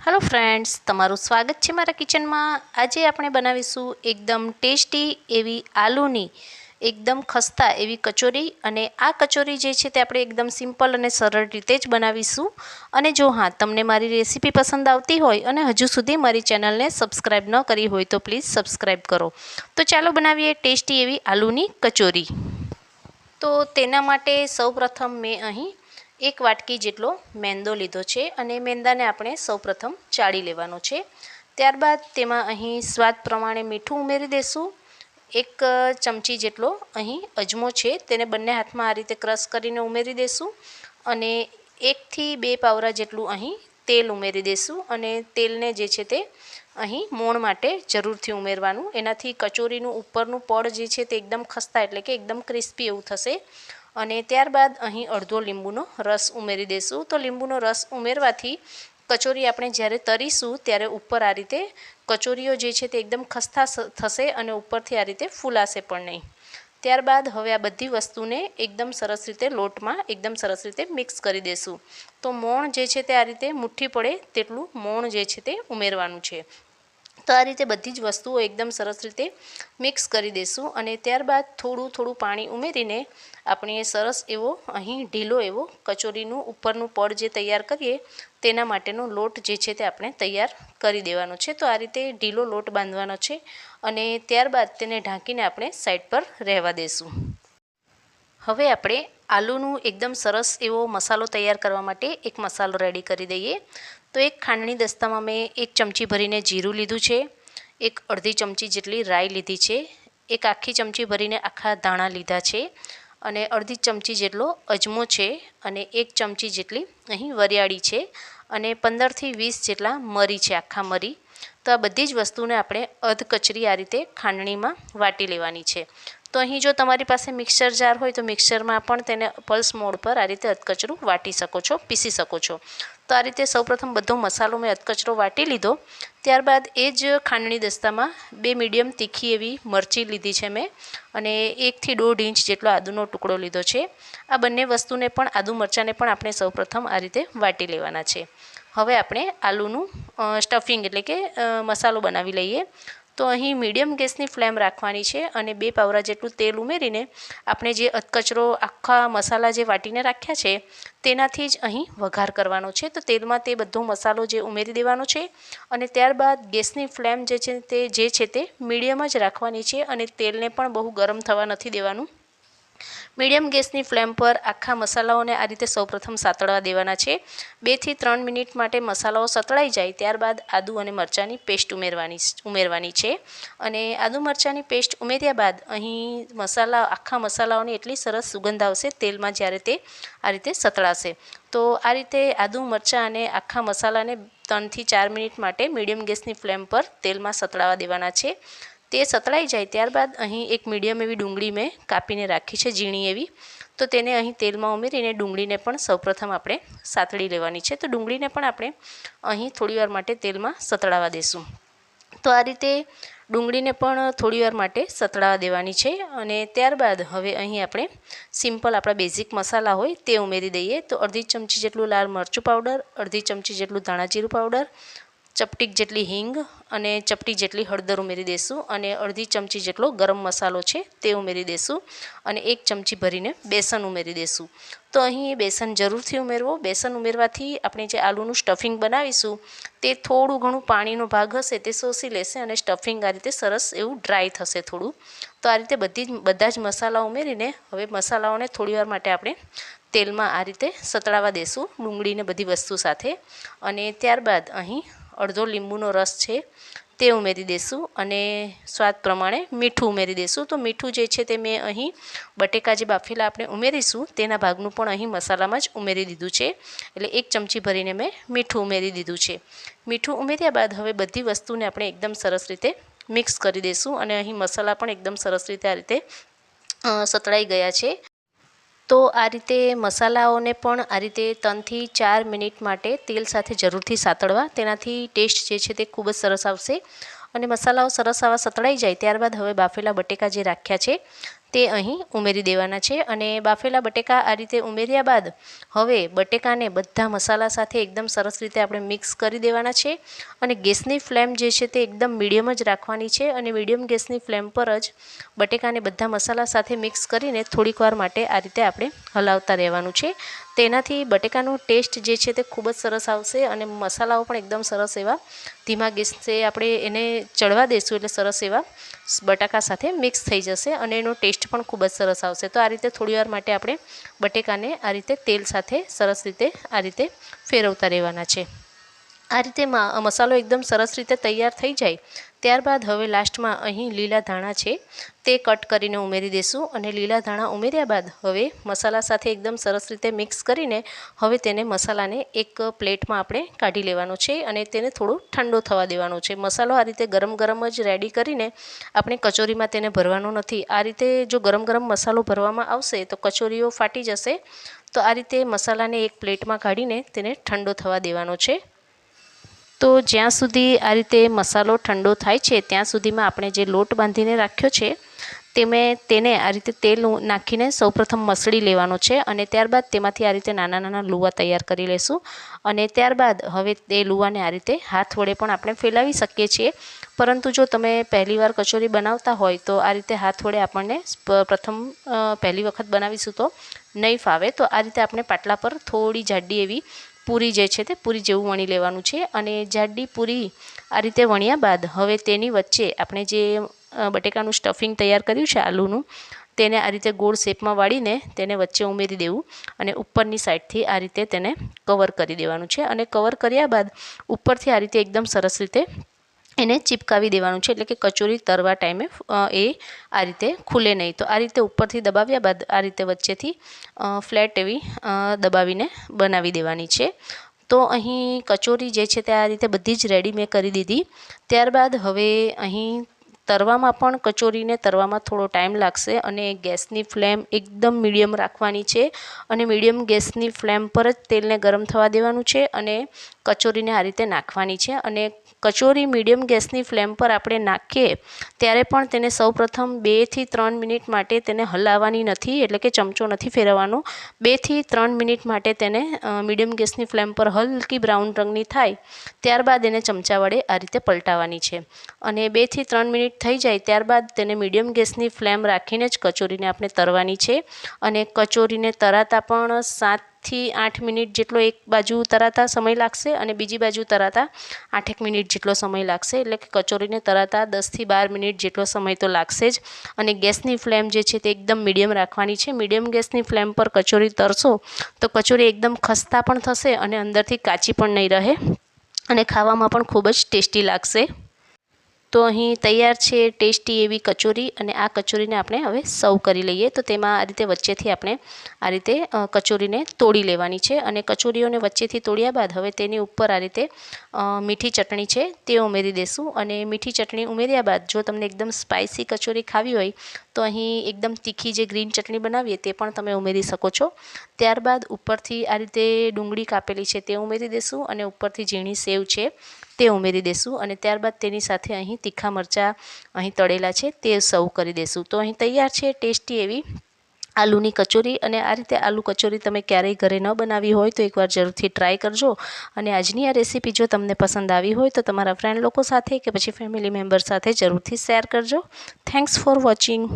Hello friends, तमारू स्वागत है मारा किचन में। आज આપણે બનાવીશું એકદમ ટેસ્ટી એવી આલુની એકદમ ખસ્તા એવી કચોરી। અને આ કચોરી જે છે તે આપણે એકદમ સિમ્પલ અને સરળ રીતે જ બનાવીશું। અને જો હા તમને મારી રેસીપી પસંદ આવતી હોય અને હજુ સુધી મારી ચેનલને સબસ્ક્રાઇબ ન કરી હોય તો પ્લીઝ સબસ્ક્રાઇબ કરો। તો ચાલો બનાવીએ ટેસ્ટી એવી આલુની કચોરી। તો તેના માટે સૌપ્રથમ મેં અહીં एक वाटकी जेटलो मेंदो लीधो छे अने मेंदाने आपणे सौप्रथम चाळी लेवानो छे। त्यारबाद तेमां अहीं स्वाद प्रमाणे मीठुं उमेरी देशुं। एक चमची जेटलो अहीं अजमो छे तेने बंने हाथमां आ रीते क्रश करीने उमेरी देशुं। अने 1 થી 2 पावरा जेटलुं अहीं तेल उमेरी देशुं। अने तेलने जे छे ते अहीं मोण माटे जरूरथी उमेरवानुं। एनाथी कचोरीनुं उपरनुं पड जे छे ते एकदम खस्ता एटले के एकदम क्रिस्पी एवुं थशे। અને ત્યારબાદ અહીં અડધો લીંબુનો રસ ઉમેરી દેશું। તો લીંબુનો રસ ઉમેરવાથી કચોરી આપણે જ્યારે તરીશું ત્યારે ઉપર આ રીતે કચોરીઓ જે છે તે એકદમ ખસ્તા થશે અને ઉપરથી આ રીતે ફૂલાશે પણ નહીં। ત્યારબાદ હવે આ બધી વસ્તુને એકદમ સરસ રીતે લોટમાં એકદમ સરસ રીતે મિક્સ કરી દેશું। તો મોણ જે છે તે આ રીતે મુઠ્ઠી પડે તેટલું મોણ જે છે તે ઉમેરવાનું છે। તો આ રીતે બધી જ વસ્તુઓ એકદમ સરસ રીતે મિક્સ કરી દેશું। અને ત્યારબાદ થોડું થોડું પાણી ઉમેરીને આપણે સરસ એવો અહીં ઢીલો એવો કચોરીનું ઉપરનું પડ જે તૈયાર કરીએ તેના માટેનો લોટ જે છે તે આપણે તૈયાર કરી દેવાનો છે। તો આ રીતે ઢીલો લોટ બાંધવાનો છે અને ત્યારબાદ તેને ઢાંકીને આપણે સાઈડ પર રહેવા દેશું। હવે આપણે આલુનું એકદમ સરસ એવો મસાલો તૈયાર કરવા માટે એક મસાલો રેડી કરી દઈએ। તો એક ખાંડની દસ્તામાં મેં 1 ચમચી ભરીને જીરું લીધું છે, એક અડધી ચમચી જેટલી રાઈ લીધી છે, એક આખી ચમચી ભરીને આખા ધાણા લીધા છે અને અડધી ચમચી જેટલો અજમો છે અને 1 ચમચી જેટલી અહીં વરિયાળી છે અને 15 થી 20 જેટલા મરી છે, આખા મરી। તો આ બધી જ વસ્તુને આપણે અધકચરી આ રીતે ખાંડણીમાં વાટી લેવાની છે। તો અહીં જો તમારી પાસે મિક્સર જાર હોય તો મિક્સરમાં પણ તેને પલ્સ મોડ પર આ રીતે અધકચરું વાટી શકો છો, પીસી શકો છો। તો આ રીતે સૌપ્રથમ બધો મસાલો મેં અધકચરો વાટી લીધો। ત્યારબાદ એ જ ખાંડણી દસ્તામાં 2 મીડિયમ તીખી એવી મરચી લીધી છે મેં અને 1 થી 1.5 ઇંચ જેટલો આદુનો ટુકડો લીધો છે। આ બંને વસ્તુને પણ આદુ મરચાંને પણ આપણે સૌપ્રથમ આ રીતે વાટી લેવાના છે। હવે આપણે આલુનું સ્ટફિંગ એટલે કે મસાલો બનાવી લઈએ। તો અહીં મીડિયમ ગેસની ફ્લેમ રાખવાની છે અને 2 પાવરા જેટલું તેલ ઉમેરીને આપણે જે અધકચરો આખા મસાલા જે વાટીને રાખ્યા છે તેનાથી જ અહીં વઘાર કરવાનો છે। તો તેલમાં તે બધો મસાલો જે ઉમેરી દેવાનો છે અને ત્યારબાદ ગેસની ફ્લેમ જે છે તે મીડિયમ જ રાખવાની છે અને તેલને પણ બહુ ગરમ થવા નથી દેવાનું। મીડિયમ ગેસની ફ્લેમ પર આખા મસાલાઓને આ રીતે સૌપ્રથમ સાતળવા દેવાના છે। 2 થી 3 મિનિટ માટે મસાલાઓ સતળાઈ જાય ત્યારબાદ આદુ અને મરચાંની પેસ્ટ ઉમેરવાની છે અને આદુ મરચાંની પેસ્ટ ઉમેર્યા બાદ અહીં આખા મસાલાઓની એટલી સરસ સુગંધ આવશે તેલમાં જ્યારે તે આ રીતે સતળાશે। તો આ રીતે આદુ મરચાં અને આખા મસાલાને 3 થી 4 મિનિટ માટે મીડિયમ ગેસની ફ્લેમ પર તેલમાં સતળાવા દેવાના છે। તે સતળાઈ જાય ત્યારબાદ અહીં એક મીડિયમ એવી ડુંગળી મેં કાપીને રાખી છે, ઝીણી એવી। તો તેને અહીં તેલમાં ઉમેરીને ડુંગળીને પણ સૌપ્રથમ આપણે સાતળી લેવાની છે। તો ડુંગળીને પણ આપણે અહીં થોડીવાર માટે તેલમાં સતળાવા દેશું। તો આ રીતે ડુંગળીને પણ થોડીવાર માટે સતળાવા દેવાની છે અને ત્યારબાદ હવે અહીં આપણે સિમ્પલ આપણા બેઝિક મસાલા હોય તે ઉમેરી દઈએ। તો અડધી ચમચી જેટલું લાલ મરચું પાવડર, અડધી ચમચી જેટલું ધાણા જીરું પાવડર, ચપટીક જેટલી હિંગ અને ચપટી જેટલી હળદર ઉમેરી દેશું અને અડધી ચમચી જેટલો ગરમ મસાલો છે તે ઉમેરી દેશું અને 1 ચમચી ભરીને બેસન ઉમેરી દેશું। તો અહીં બેસન જરૂરથી ઉમેરવો। બેસન ઉમેરવાથી આપણે જે આલુનું સ્ટફિંગ બનાવીશું તે થોડું ઘણું પાણીનો ભાગ હશે તે શોષી લેશે અને સ્ટફિંગ આ રીતે સરસ એવું ડ્રાય થશે થોડું। તો આ રીતે બધા જ મસાલા ઉમેરીને હવે મસાલાઓને થોડીવાર માટે આપણે તેલમાં આ રીતે સતળાવા દેશું ડુંગળીને બધી વસ્તુ સાથે અને ત્યારબાદ અહીં અડધો લીંબુનો રસ છે તે ઉમેરી દેશું અને સ્વાદ પ્રમાણે મીઠું ઉમેરી દેશું। તો મીઠું જે છે તે મેં અહીં બટેકા જે બાફેલા આપણે ઉમેરીશું તેના ભાગનું પણ અહીં મસાલામાં જ ઉમેરી દીધું છે। એટલે 1 ચમચી ભરીને મેં મીઠું ઉમેરી દીધું છે। મીઠું ઉમેર્યા બાદ હવે બધી વસ્તુને આપણે એકદમ સરસ રીતે મિક્સ કરી દઈશું અને અહીં મસાલા પણ એકદમ સરસ રીતે આ રીતે સતળાઈ ગયા છે। તો આ રીતે મસાલાઓને પણ આ રીતે 3 થી 4 મિનિટ માટે તેલ સાથે જરૂરથી સાતળવા, તેનાથી ટેસ્ટ જે છે તે ખૂબ જ સરસ આવશે। અને મસાલાઓ સરસ આવા સતળાઈ જાય ત્યારબાદ હવે બાફેલા બટેકા જે રાખ્યા છે તે અહીં ઉમેરી દેવાના છે અને બાફેલા બટેકા આ રીતે ઉમેર્યા બાદ હવે બટેકાને બધા મસાલા સાથે એકદમ સરસ રીતે આપણે મિક્સ કરી દેવાના છે અને ગેસની ફ્લેમ જે છે તે એકદમ મીડિયમ જ રાખવાની છે અને મીડિયમ ગેસની ફ્લેમ પર જ બટેકાને બધા મસાલા સાથે મિક્સ કરીને થોડીક વાર માટે આ રીતે આપણે હલાવતા રહેવાનું છે. તેનાથી બટેકાનું ટેસ્ટ જે છે તે ખૂબ જ સરસ આવશે અને મસાલાઓ પણ એકદમ સરસ એવા ધીમા ગેસે આપણે એને ચડવા દઈશું એટલે સરસ એવા બટાકા સાથે મિક્સ થઈ જશે અને એનો ટેસ્ટ પણ ખૂબ જ સરસ આવશે. તો આ રીતે થોડીવાર માટે આપણે બટેકાને આ રીતે તેલ સાથે સરસ રીતે આ રીતે ફેરવતા રહેવાના છે. આ રીતે મસાલો એકદમ સરસ રીતે તૈયાર થઈ જાય ત્યારબાદ હવે લાસ્ટમાં અહીં લીલા ધાણા છે તે કટ કરીને ઉમેરી દઈશું અને લીલા ધાણા ઉમેર્યા બાદ હવે મસાલા સાથે એકદમ સરસ રીતે મિક્સ કરીને હવે તેને મસાલાને એક પ્લેટમાં આપણે કાઢી લેવાનો છે અને તેને થોડું ઠંડો થવા દેવાનો છે. મસાલો આ રીતે ગરમ ગરમ જ રેડી કરીને આપણે કચોરીમાં તેને ભરવાનો નથી. આ રીતે જો ગરમ ગરમ મસાલો ભરવામાં આવશે તો કચોરીઓ ફાટી જશે. તો આ રીતે મસાલાને એક પ્લેટમાં કાઢીને તેને ઠંડો થવા દેવાનો છે. તો જ્યાં સુધી આ રીતે મસાલો ઠંડો થાય છે ત્યાં સુધીમાં આપણે જે લોટ બાંધીને રાખ્યો છે તેને આ રીતે તેલ નાખીને સૌપ્રથમ મસળી લેવાનો છે અને ત્યારબાદ તેમાંથી આ રીતે નાના નાના લુવા તૈયાર કરી લઈશું અને ત્યારબાદ હવે તે લુવાને આ રીતે હાથ વડે પણ આપણે ફેલાવી શકીએ છીએ. પરંતુ જો તમે પહેલીવાર કચોરી બનાવતા હોય તો આ રીતે હાથ વડે આપણને પહેલી વખત બનાવીશું તો નહીં ફાવે. તો આ રીતે આપણે પાટલા પર થોડી જાડી એવી પૂરી જે છે તે પૂરી જેવું વણી લેવાનું છે અને જાડી પૂરી આ રીતે વણ્યા બાદ હવે તેની વચ્ચે આપણે જે બટેકાનું સ્ટફિંગ તૈયાર કર્યું છે આલુનું તેને આ રીતે ગોળ શેપમાં વાળીને તેને વચ્ચે ઉમેરી દેવું અને ઉપરની સાઈડથી આ રીતે તેને કવર કરી દેવાનું છે અને કવર કર્યા બાદ ઉપરથી આ રીતે એકદમ સરસ રીતે એને ચિપકાવી દેવાનું છે એટલે કે કચોરી તરવા ટાઈમે એ આ રીતે ખુલે નહીં. તો આ રીતે ઉપરથી દબાવ્યા બાદ આ રીતે વચ્ચેથી ફ્લેટ એવી દબાવીને બનાવી દેવાની છે. તો અહીં કચોરી જે છે તે આ રીતે બધી જ રેડી મેં કરી દીધી. ત્યારબાદ હવે અહીં તરવામાં પણ કચોરીને તરવામાં થોડો ટાઈમ લાગશે અને ગેસની ફ્લેમ એકદમ મીડિયમ રાખવાની છે અને મીડિયમ ગેસની ફ્લેમ પર જ તેલને ગરમ થવા દેવાનું છે અને કચોરીને આ રીતે નાખવાની છે અને કચોરી મીડિયમ ગેસની ફ્લેમ પર આપણે નાખીએ ત્યારે પણ તેને સૌપ્રથમ 2 થી 3 મિનિટ માટે તેને હલાવવાની નથી એટલે કે ચમચો નથી ફેરવવાનો. 2 થી 3 મિનિટ માટે તેને મીડિયમ ગેસની ફ્લેમ પર હલકી બ્રાઉન રંગની થાય ત્યારબાદ એને ચમચા વડે આ રીતે પલટાવવાની છે અને 2 થી 3 મિનિટ થઈ જાય ત્યારબાદ તેને મીડિયમ ગેસની ફ્લેમ રાખીને જ કચોરીને આપણે તરવાની છે અને કચોરીને તરાતા પણ 7 થી 8 મિનિટ જેટલો એક બાજુ તરાતા સમય લાગશે અને બીજી બાજુ તરાતા 8 મિનિટ જેટલો સમય લાગશે એટલે કે કચોરીને તરાતા 10 થી 12 મિનિટ જેટલો સમય તો લાગશે જ અને ગેસની ફ્લેમ જે છે તે એકદમ મીડિયમ રાખવાની છે. મીડિયમ ગેસની ફ્લેમ પર કચોરી તરશો તો કચોરી એકદમ ખસ્તા પણ થશે અને અંદરથી કાચી પણ નહીં રહે અને ખાવામાં પણ ખૂબ જ ટેસ્ટી લાગશે. તો અહીં તૈયાર છે ટેસ્ટી એવી કચોરી અને આ કચોરીને આપણે હવે સર્વ કરી લઈએ. તો તેમાં આ રીતે વચ્ચેથી આપણે આ રીતે કચોરીને તોડી લેવાની છે અને કચોરીઓને વચ્ચેથી તોડ્યા બાદ હવે તેની ઉપર આ રીતે મીઠી ચટણી છે તે ઉમેરી દઈશું અને મીઠી ચટણી ઉમેર્યા બાદ જો તમને એકદમ સ્પાઇસી કચોરી ખાવી હોય તો અહીં એકદમ તીખી જે ગ્રીન ચટણી બનાવીએ તે પણ તમે ઉમેરી શકો છો. ત્યારબાદ ઉપરથી આ રીતે ડુંગળી કાપેલી છે તે ઉમેરી દઈશું અને ઉપરથી ઝીણી સેવ છે તે ઉમેરી દઈશું અને ત્યારબાદ તેની સાથે અહીં તીખા મરચાં અહીં તળેલા છે તે સર્વ કરી દઈશું. તો અહીં તૈયાર છે ટેસ્ટી એવી આલુની કચોરી અને આ રીતે આલુ કચોરી તમે ક્યારેય ઘરે ન બનાવી હોય તો એકવાર જરૂરથી ટ્રાય કરજો અને આજની આ રેસીપી જો તમને પસંદ આવી હોય તો તમારા ફ્રેન્ડ લોકો સાથે કે પછી ફેમિલી મેમ્બર સાથે જરૂરથી શેર કરજો. Thanks for watching.